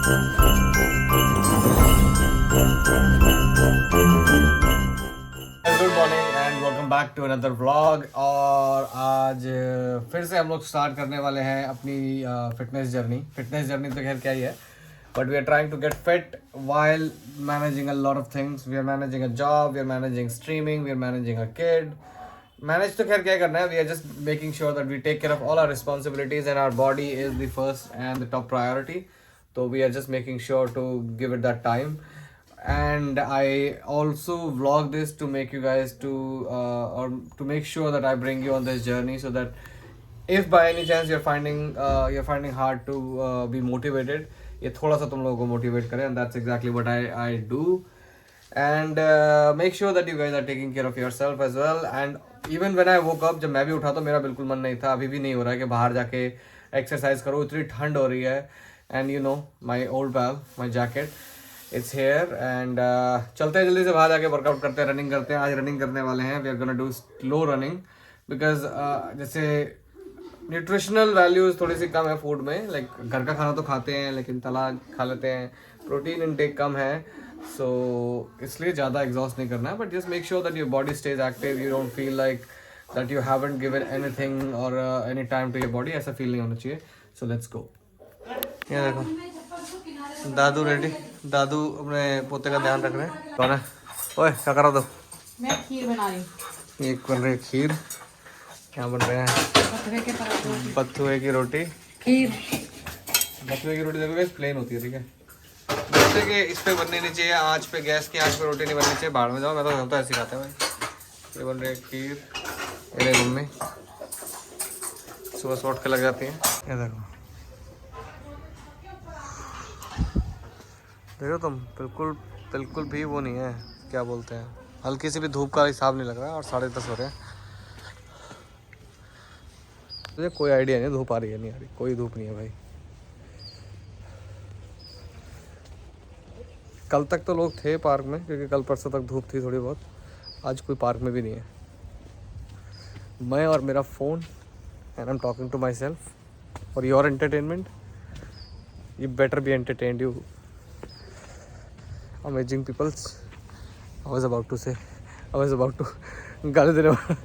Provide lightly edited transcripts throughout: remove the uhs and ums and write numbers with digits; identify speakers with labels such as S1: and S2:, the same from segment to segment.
S1: Good morning and welcome back to another vlog. और आज फिर से हम लोग स्टार्ट करने वाले हैं अपनी फिटनेस जर्नी तो खैर क्या ही है, but we are trying to get fit while managing a lot of things. We are managing a job, we are managing streaming, we are managing a kid. Manage तो खैर क्या करना है, we are just making sure that we take care of all our responsibilities and our body is the first and the top priority. So we are just making sure to give it that time. And I also vlog this to make you guys to or to make sure that I bring you on this journey, so that if by any chance you're finding hard to be motivated, ये थोड़ा सा तुम लोगों को motivate करे, and that's exactly what I do. And make sure that you guys are taking care of yourself as well. And even when I woke up, जब मैं भी उठा तो मेरा बिल्कुल मन नहीं था, अभी भी नहीं हो रहा है कि बाहर जाके एक्सरसाइज करो, इतनी ठंड हो रही है. And you know my old pal, my jacket it's here. And चलते हैं जल्दी से बाहर जाके वर्कआउट करते हैं, रनिंग करते हैं. आज रनिंग करने वाले हैं. We are gonna do slow running because जैसे न्यूट्रिशनल वैल्यूज थोड़ी सी कम है फूड में. लाइक घर का खाना तो खाते हैं लेकिन तला खा लेते हैं, प्रोटीन इनटेक कम है, सो इसलिए ज़्यादा एग्जॉस्ट नहीं करना है. But just make sure that your body stays active, you don't feel like that you haven't given anything और any time to your body. ऐसा फील नहीं होना चाहिए. So let's go. ये देखो दादू रेडी. दादू अपने पोते का ध्यान रख रहे हैं. कौन है? ओए क्या करा दो?
S2: मैं खीर बना रही हूँ.
S1: एक बन रही है खीर. क्या बन रहे हैं? बथुए की रोटी. खीर बथुए की रोटी देखो गाइस प्लेन होती है, ठीक है. जैसे कि इस पे बननी नहीं चाहिए, आँच पे, गैस की आँच पे रोटी नहीं बननी चाहिए. बाहर में जाओ, मैं तो ऐसे ही खाता है भाई. ये बन रही है खीर. मेरे मम्मी सुबह उठ के लग जाती हैं. ये देखो देखो तुम, बिल्कुल बिल्कुल भी वो नहीं है, क्या बोलते हैं, हल्की सी भी धूप का हिसाब नहीं लग रहा है. और 10:30 हो रहे हैं. मुझे कोई आइडिया नहीं धूप आ रही है नहीं आ रही. कोई धूप नहीं है भाई. कल तक तो लोग थे पार्क में, क्योंकि कल परसों तक धूप थी थोड़ी बहुत. आज कोई पार्क में भी नहीं है. मैं और मेरा phone, and I am talking to myself for your entertainment. You better be entertained you amazing peoples. I was about to गाली देने वाला.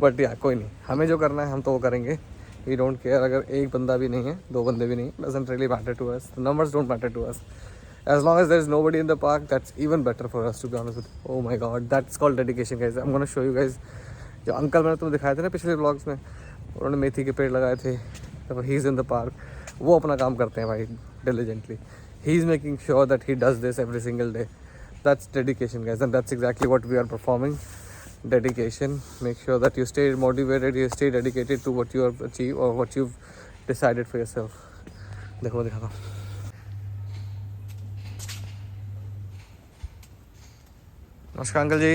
S1: बट या कोई नहीं, हमें जो करना है हम तो वो करेंगे. वी डोंट केयर अगर एक बंदा भी नहीं है, 2 बंदे भी नहीं, doesn't really matter to us. The numbers don't matter to us. As long as there is nobody in the park, that's even better for us, to be honest with you. Oh my god, that's called dedication guys. I'm gonna show you guys. जो uncle मैंने तुम्हें दिखाए थे ना पिछले vlogs में, उन्होंने मेथी के पेड़ लगाए थे. He is in the park. वो अपना काम करते हैं भाई diligently. He is making sure that he does this every single day. That's dedication guys, and that's exactly what we are performing. Dedication. Make sure that you stay motivated, you stay dedicated to what you have achieved or what you've decided for yourself. देखो दिखाता हूँ. नमस्कार uncle ji.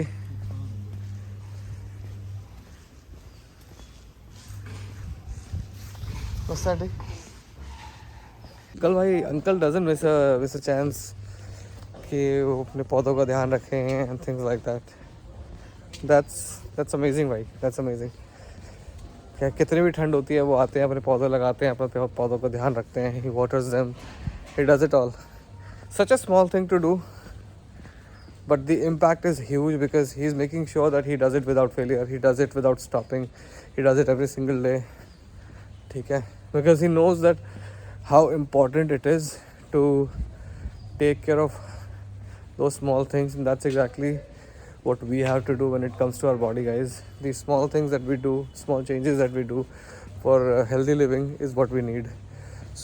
S1: कल भाई uncle doesn't miss a chance कि वो अपने पौधों का ध्यान रखें and things like that. That's amazing भाई. That's amazing. क्या कितनी भी ठंड होती है वो आते हैं, अपने पौधे लगाते हैं, अपने पौधों का ध्यान रखते हैं. He waters them, he does it all. Such a small thing to do, but the impact is huge because he's making sure that he does it without failure, he does it without stopping, he does it every single day. ठीक है, because he knows that how important it is to take care of those small things, and that's exactly what we have to do when it comes to our body guys. These small things that we do, small changes that we do for healthy living is what we need.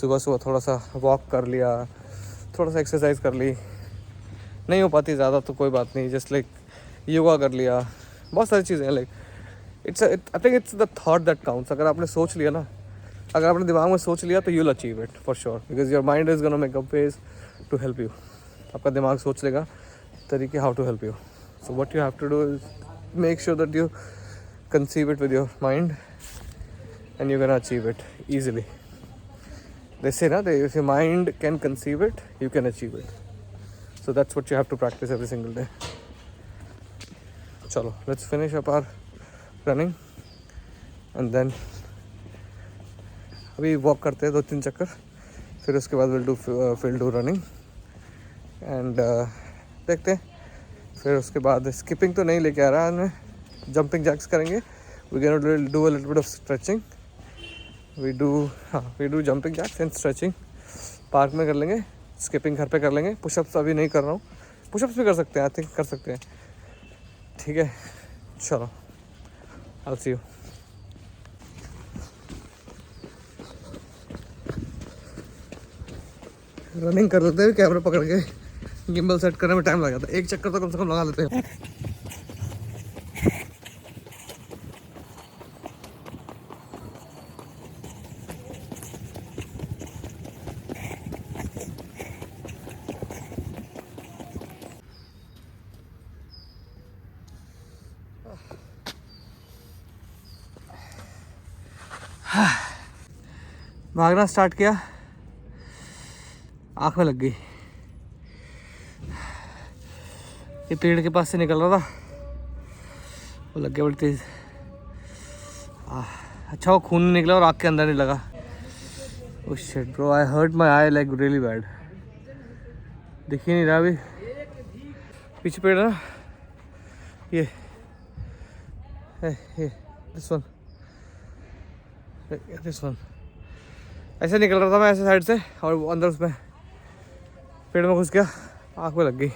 S1: सुबह सुबह थोड़ा सा walk कर लिया, थोड़ा सा exercise कर ली, नहीं हो पाती ज़्यादा तो कोई बात नहीं, जस्ट लाइक योगा कर लिया. बहुत सारी चीज़ें हैं. Like I think it's the thought that counts. अगर आपने सोच लिया ना, अगर आपने दिमाग में सोच लिया तो you will achieve it for sure, because your mind is gonna make a ways to help you. आपका दिमाग सोच लेगा तरीके how to help you. So what you have to do is make sure that you conceive it with your mind and you can achieve it easily. They say ना, if your mind can conceive it you can achieve it. So that's what you have to practice every single day. Chalo, let's finish up our running and then अभी walk करते हैं 2-3 चक्कर, फिर उसके बाद will do running and देखते हैं। फिर उसके बाद स्किपिंग तो नहीं लेके आ रहा मैं, जंपिंग जैक्स करेंगे। We can do a little bit of stretching, we do jumping jacks and stretching park में कर लेंगे, स्किपिंग घर पे कर लेंगे। पुशअप्स अभी नहीं कर रहा हूँ, पुशअप्स भी कर सकते हैं, आई थिंक कर सकते हैं। ठीक है चलो, I will see you. Running कर लेते हैं, कैमरा पकड़ के गिम्बल सेट करने में टाइम लग जाता है, एक चक्कर तो कम से कम लगा लेते हैं। भागना स्टार्ट किया, आँख में लग गई। ये पेड़ के पास से निकल रहा था, वो लग गया बड़ी तेज। अच्छा वो खून नहीं निकला और आँख के अंदर नहीं लगा। Oh shit bro, I hurt my eye like really bad. दिख ही नहीं रहा अभी, पीछे पेड़ है ना ये दिस वन। ऐसे निकल रहा था मैं ऐसे साइड से, और वो अंदर उसमें पेड़ में घुस गया, आँख में लग गई।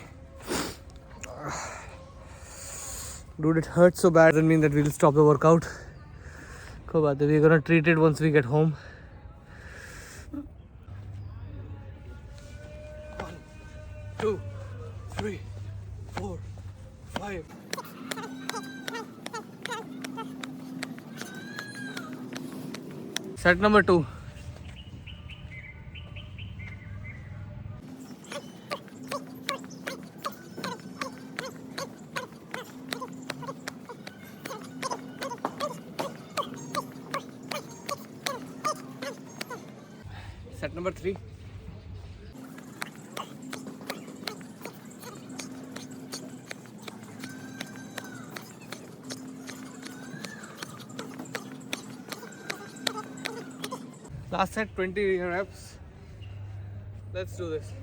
S1: Dude, it hurts so bad. Doesn't mean that we'll stop the workout. कोई बात नहीं, we're gonna treat it once we get home. 1, 2, 3, 4, 5. Set number 2. Set number 3. Last set 20 reps. Let's do this.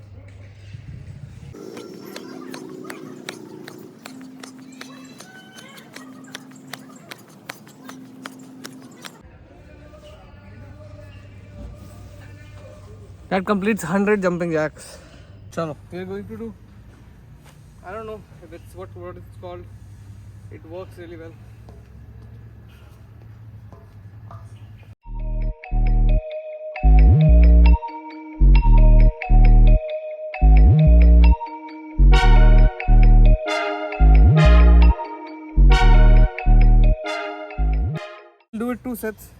S1: That completes 100 jumping jacks. Chalo, we are going to do, I don't know if it's what it's called. It works really well. Do it 2 sets.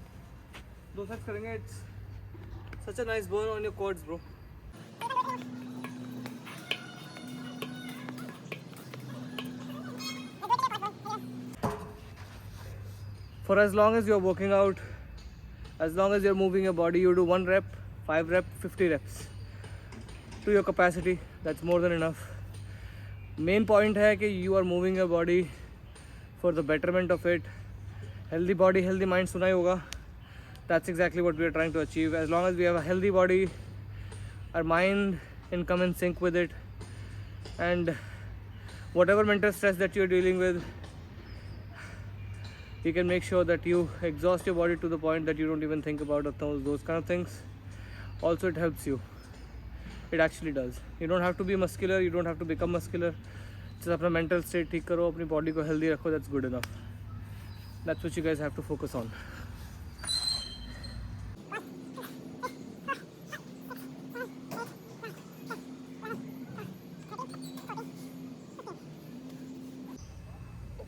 S1: 2 sets करेंगे. It's such a nice burn on your quads, bro. For as long as you're working out, as long as you're moving your body, you do 1 rep, 5 rep, 50 reps to your capacity. That's more than enough. Main point है कि you are moving your body for the betterment of it. Healthy body, healthy mind, सुना ही होगा. That's exactly what we are trying to achieve. As long as we have a healthy body, our mind can come in sync with it, and whatever mental stress that you're dealing with, you can make sure that you exhaust your body to the point that you don't even think about those kind of things. Also, it helps you. It actually does. You don't have to be muscular, you don't have to become muscular. Just अपना mental state ठीक करो, अपनी body को healthy रखो, that's good enough. That's what you guys have to focus on.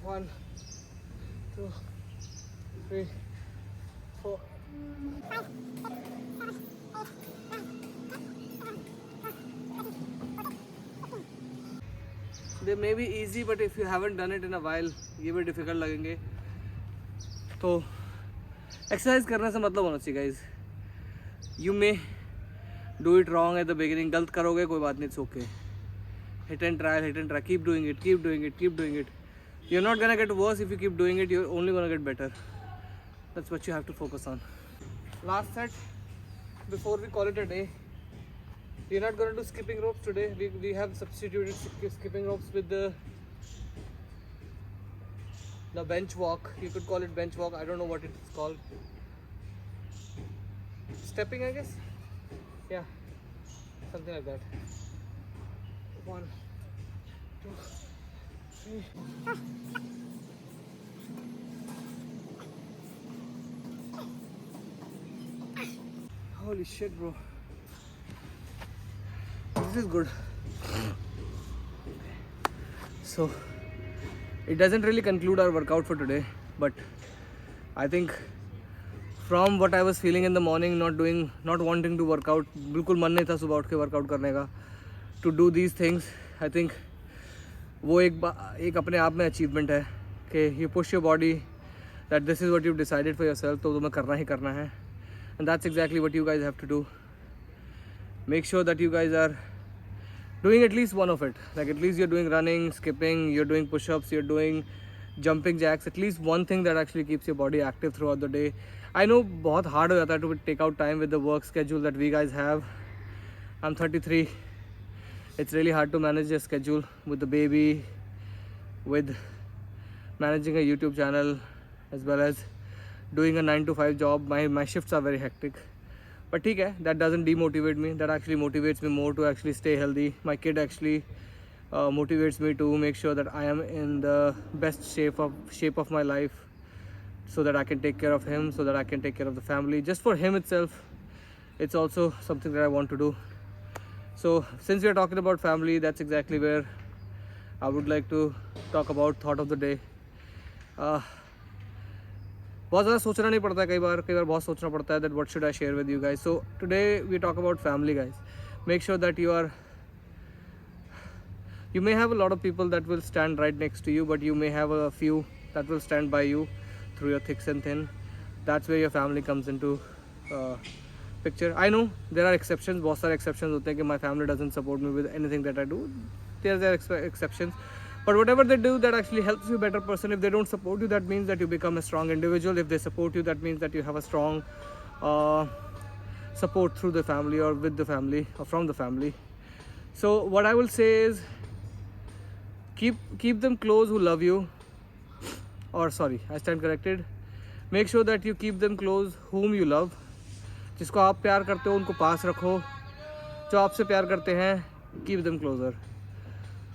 S1: One, 2, 3, 4. They may be easy, but if you haven't done it in a while, ये भी difficult लगेंगे. तो exercise करने से मतलब होना चाहिए guys. You may do it wrong at the beginning. गलत करोगे कोई बात नहीं, it's okay. Hit and try. Keep doing it. You're not gonna get worse if you keep doing it. You're only gonna get better. That's what you have to focus on. Last set, before we call it a day. We're not going to do skipping ropes today. We have substituted skipping ropes with the bench walk. You could call it bench walk. I don't know what it's called. Stepping, I guess. Yeah, something like that. 1, 2, 3. Holy shit, bro. This is good. So, it doesn't really conclude our workout for today, but I think from what I was feeling in the morning, not wanting to work out, बिल्कुल मन नहीं था सुबह उठ के workout करने का, to do these things, I think वो एक अपने आप में अचीवमेंट है कि you push your body that this is what you've decided for yourself, तो तुम्हें करना ही करना है, and that's exactly what you guys have to do. Make sure that you guys are doing at least one of it, like at least you're doing running, skipping, you're doing push-ups, you're doing jumping jacks, at least one thing that actually keeps your body active throughout the day. I know बहुत hard हो जाता है to take out time with the work schedule that we guys have. I'm 33. It's really hard to manage a schedule with the baby, with managing a YouTube channel, as well as doing a 9 to 5 job. My shifts are very hectic. But ठीक है, that doesn't demotivate me. That actually motivates me more to actually stay healthy. My kid actually motivates me to make sure that I am in the best shape of my life, so that I can take care of him, so that I can take care of the family. Just for him itself, it's also something that I want to do. So since we are talking about family, that's exactly where I would like to talk about thought of the day. बहुत ज़्यादा सोचना नहीं पड़ता है, कई बार बहुत सोचना पड़ता है that what should I share with you guys. So today we talk about family, guys. Make sure that you may have a lot of people that will stand right next to you, but you may have a few that will stand by you through your thick and thin. That's where your family comes into picture. I know there are exceptions, बहुत सारे exceptions होते हैं कि my family doesn't support me with anything that I do. There are exceptions, but whatever they do, that actually helps you a better person. If they don't support you, that means that you become a strong individual. If they support you, that means that you have a strong support through the family or with the family or from the family. So what I will say is keep them close who love you, or sorry, I stand corrected. Make sure that you keep them close whom you love. जिसको आप प्यार करते हो उनको पास रखो, जो आपसे प्यार करते हैं keep them closer.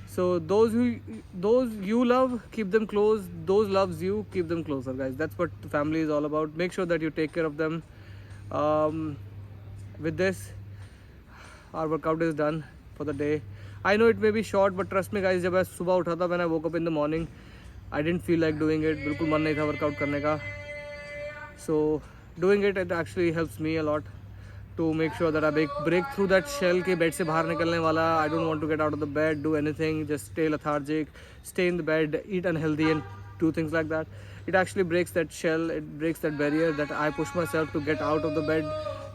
S1: So those you love, keep them close. Those loves you, keep them closer, guys. That's what the family is all about. Make sure that you take care of them. With this, our workout is done for the day. I know it may be short, but trust me, guys. जब मैं सुबह उठा था, when I woke up in the morning, I didn't feel like doing it. बिल्कुल मन नहीं था workout करने का. So doing it actually helps me a lot to make sure that I break through that shell के bed से बाहर निकलने वाला. I don't want to get out of the bed, do anything, just stay lethargic, stay in the bed, eat unhealthy and do things like that. It actually breaks that shell, it breaks that barrier that I push myself to get out of the bed,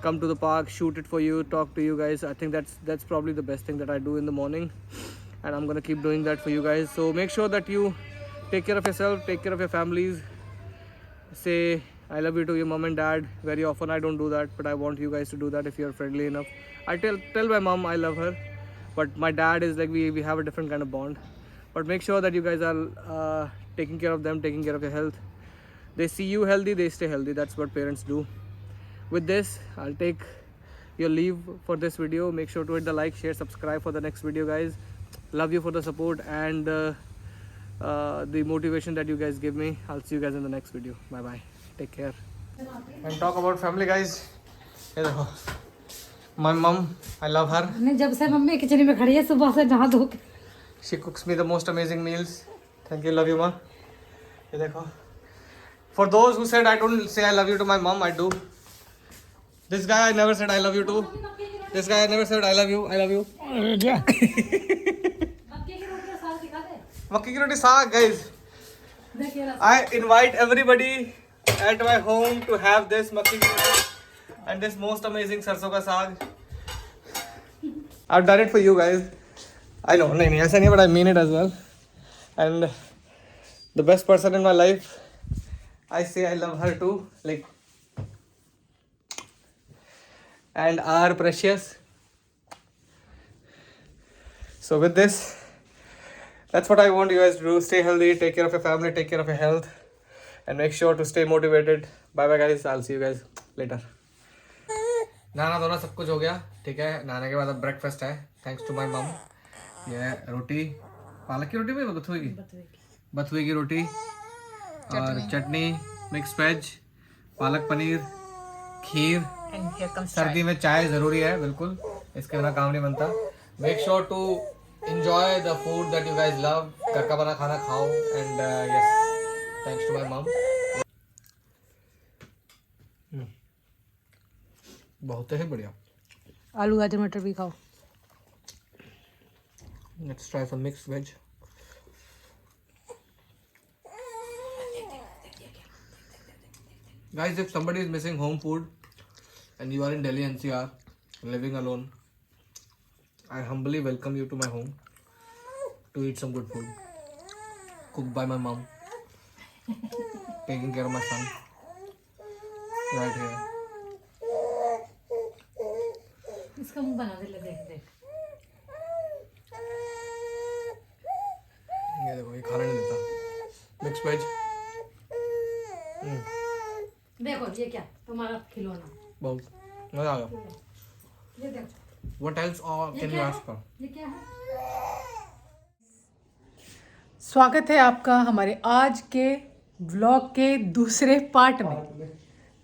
S1: come to the park, shoot it for you, talk to you guys. I think that's probably the best thing that I do in the morning, and I'm gonna keep doing that for you guys. So make sure that you take care of yourself, take care of your families. Say I love you to your mom and dad. Very often I don't do that, but I want you guys to do that if you're friendly enough. I tell my mom I love her, but my dad is like we have a different kind of bond. But make sure that you guys are taking care of them, taking care of your health. They see you healthy, they stay healthy. That's what parents do. With this, I'll take your leave for this video. Make sure to hit the like, share, subscribe for the next video, guys. Love you for the support and the motivation that you guys give me. I'll see you guys in the next video. Bye bye. Take care. And talk about family, guys. ये देखो, my mom, I love her.
S2: मैं जब से mummy kitchen में खड़ी है सुबह से नहा धो के.
S1: She cooks me the most amazing meals. Thank you, love you, ma. ये देखो. For those who said I don't say I love you to my mom, I do. This guy I never said I love you to. This guy I never said I love you. I love you. मक्के की रोटी साग, guys. I invite everybody at my home to have this makki ki roti and this most amazing sarson ka saag. I've done it for you guys. I know, nahi, aisa nahi, but I mean it as well. And the best person in my life, I say I love her too. Like, and our precious. So with this, that's what I want you guys to do. Stay healthy, take care of your family, take care of your health, and make sure to stay motivated. Bye bye guys, I'll see you guys later. नहाना धोना सब कुछ हो गया, ठीक है. नहाने के बाद अब ब्रेकफास्ट है, थैंक्स टू माय मम. ये रोटी, पालक की रोटी भी बथुए की रोटी और चटनी, मिक्स वेज, पालक पनीर, खीर. सर्दी में चाय जरूरी है, बिल्कुल, इसके बिना काम नहीं बनता. Make sure to enjoy the food that you guys love. घर का बना खाना खाओ. And yes, thanks to my mum. बहुत ही बढ़िया.
S2: आलू गाजर मटर भी खाओ.
S1: Let's try some mixed veg. Guys, if somebody is missing home food and you are in Delhi NCR living alone, I humbly welcome you to my home to eat some good food cooked by my mom, taking care of my son right here.
S2: इसका मुंह बना दे, ले देख देख.
S1: ये देखो, ये खाना नहीं देता. Mix veg.
S2: देखो ये क्या तुम्हारा खिलौना.
S1: बहुत मजा आ गया.
S2: ये देखो.
S1: What else can you ask for?
S2: ये क्या है?
S3: स्वागत है आपका हमारे आज के व्लॉग के दूसरे पार्ट में.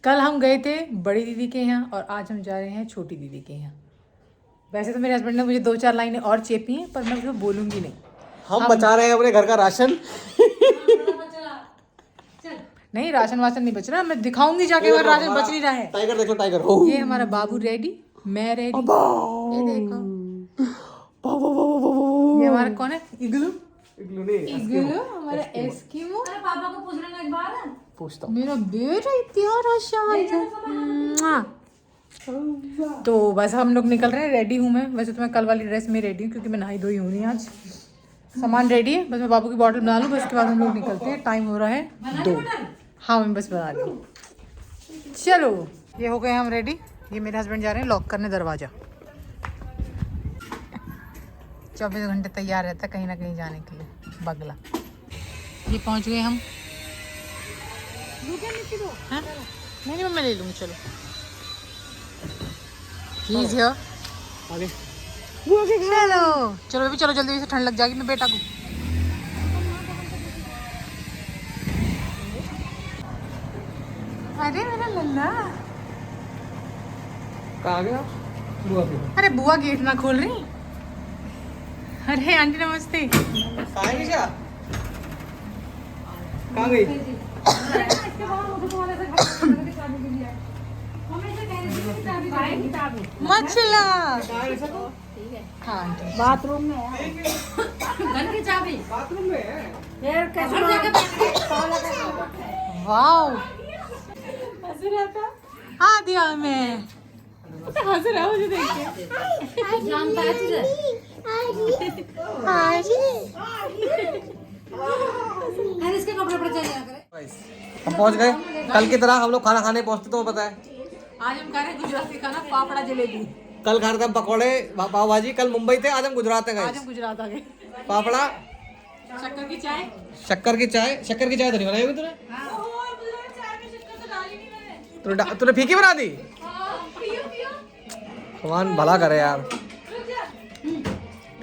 S3: कल हम गए थे बड़ी दीदी के यहाँ और आज हम जा रहे हैं छोटी दीदी के यहाँ. वैसे तो मेरे हस्बैंड ने मुझे 2-4 लाइनें और चेपी हैं, पर मैं उसको बोलूँगी नहीं.
S1: हम बचा रहे हैं अपने घर का राशन.
S3: नहीं, राशन वाशन नहीं बच रहा. मैं दिखाऊंगी जाके अगर राशन बच नहीं रहा है.
S1: टाइगर देख लो, टाइगर.
S3: ये हमारा बाबू रेडी, मैं रेडी. ये देखो, ये हमारा कौन है? इग्लू. इग्लू हमारा एस्किमो.
S2: अरे पापा को पूछ लेना एक बार.
S1: पूछता
S3: मेरा बेटा प्यारा शायद. तो बस हम लोग निकल रहे हैं. रेडी हूँ मैं. वैसे तो मैं कल वाली ड्रेस में रेडी हूँ क्योंकि मैं नहाई धोई हूँ नहीं आज. सामान रेडी है, बस मैं बाबू की बॉटल बना लूँ, बस उसके बाद हम लोग निकलते हैं. टाइम हो रहा है 2. हाँ, मैं बस बना रही हूँ. चलो, ये हो गए हम रेडी. ये मेरे हस्बैंड जा रहे हैं लॉक करने दरवाज़ा. 24 घंटे तैयार रहता है कहीं ना कहीं जाने के लिए बगला. ये पहुँच गए हम. हाँ? नहीं, मैं ले लूँगी. चलो, प्लीज हियर.
S1: आगे.
S3: चलो चलो बेबी, चलो जल्दी से, ठंड लग जाएगी मैं बेटा को. अरे मेरा लल्ला.
S1: कहाँ गया?
S3: अरे बुआ गेट ना खोल रही. अरे आंटी नमस्ते.
S1: कहाँ गई? कहाँ गई?
S2: इसके बाद मुझे तुम्हारे से घर के चाबी के लिए है. मम्मी से कह रही थी चाबी.
S3: मछला.
S2: ठीक है.
S3: हाँ आंटी.
S2: बाथरूम में है. घर की चाबी
S1: बाथरूम में है.
S2: यार कैसे
S3: वाओ.
S2: हंस रहा था.
S3: हाँ दिया मैं. हंस रहा मुझे देख के.
S2: जानता है तुझे. अरे इसके कपड़े पर चले आ करे.
S1: हम पहुँच गए. कल की तरह हम लोग खाना खाने पहुँचते तो पता है.
S3: आज हम खा रहे हैं गुजराती खाना, पापड़ा जलेबी.
S1: कल खा रहे थे हम पकौड़े पाव भाजी. कल मुंबई थे, आज हम गुजरात है.
S3: आज हम गुजरात आ गए.
S1: पापड़ा,
S3: शक्कर की चाय.
S1: शक्कर की चाय. शक्कर की चाय तो नहीं बनाई होगी तूने. तूने फीकी बना दी. भगवान भला करे यार.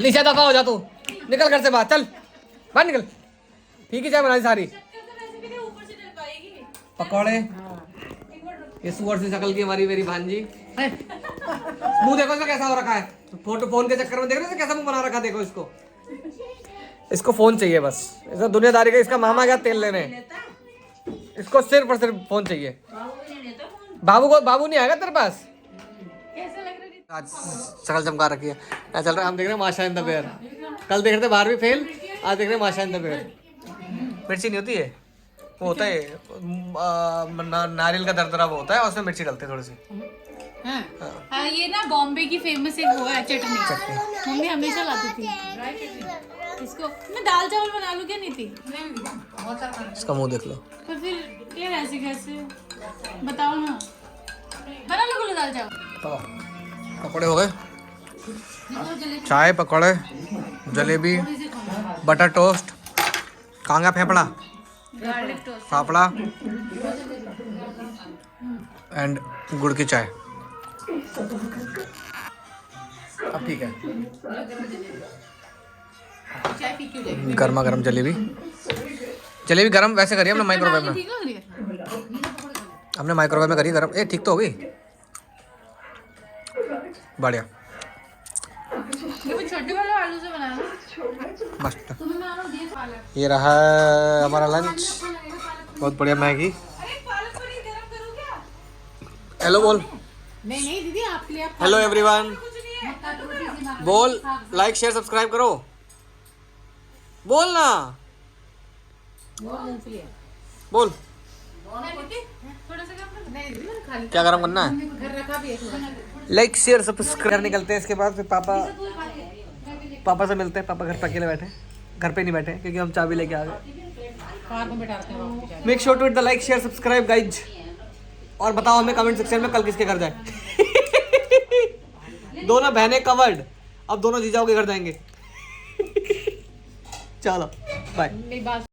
S1: नीचे दफा हो जा तू. निकल घर से बाहर. चल बाहर निकल. फीकी चाय बना दी सारी. पकौड़े. ये सुअर सी शक्ल की हमारी मेरी भांजी. मुंह देखो इसका कैसा हो रखा है. फोन के चक्कर में देख रहे हो कैसा मुंह बना रखा. देखो इसको फोन चाहिए बस. इसका दुनियादारी का. इसका मामा गया तेल लेने. इसको सिर्फ और सिर्फ फोन चाहिए. बाबू नहीं आएगा तेरे पास. आज शकल चमका रखी है. चल रहा है. हम देख रहे हैं माशा इन द बेयर. कल देख रहे थे 12वीं फेल. आज देख रहे हैं माशा इन द बेयर. मिर्ची नहीं होती है, वो होता है नारियल का दरदरा वो होता है और उसमें मिर्ची डालते हैं थोड़ी सी.
S3: हाँ, ये ना बॉम्बे की फेमस एक वो है चटनी. मम्मी हमेशा लाती थी इसको. मैं दाल चावल बना लूँ क्या नीति?
S1: इसका मुंह देख लो.
S3: तो फिर ये ऐसे कैसे बताओ ना. बना लो दाल चावल.
S1: तो पकौड़े हो गए, चाय, पकौड़े, जलेबी, बटर टोस्ट, कांगा फेफड़ा, फाफड़ा एंड गुड़ की चाय। अब ठीक है, गर्मा गर्म जलेबी। जलेबी गर्म वैसे करी हमने माइक्रोवेव में, हमने माइक्रोवेव में करी गर्म। ए ठीक तो हो गई, बढ़िया
S3: छोटे वाले आलू से बनाया
S1: मस्त। ये रहा हमारा लंच, बहुत बढ़िया मैगी। हेलो बोल।
S3: नहीं दीदी आपके लिए
S1: हेलो एवरीवन बोल, लाइक शेयर सब्सक्राइब करो, बोल ना, बोल। क्या गरम करना है? Like share subscribe. निकलते हैं इसके बाद, फिर पापा से मिलते हैं। पापा घर पे अकेले बैठे, घर पे नहीं बैठे क्योंकि हम चाबी लेके आ गए। Make sure to hit the like share subscribe guys, और बताओ हमें कमेंट सेक्शन में कल किसके घर जाए। दोनों बहनें कवर्ड, अब दोनों जीजाओं के घर जाएंगे। चलो बाय।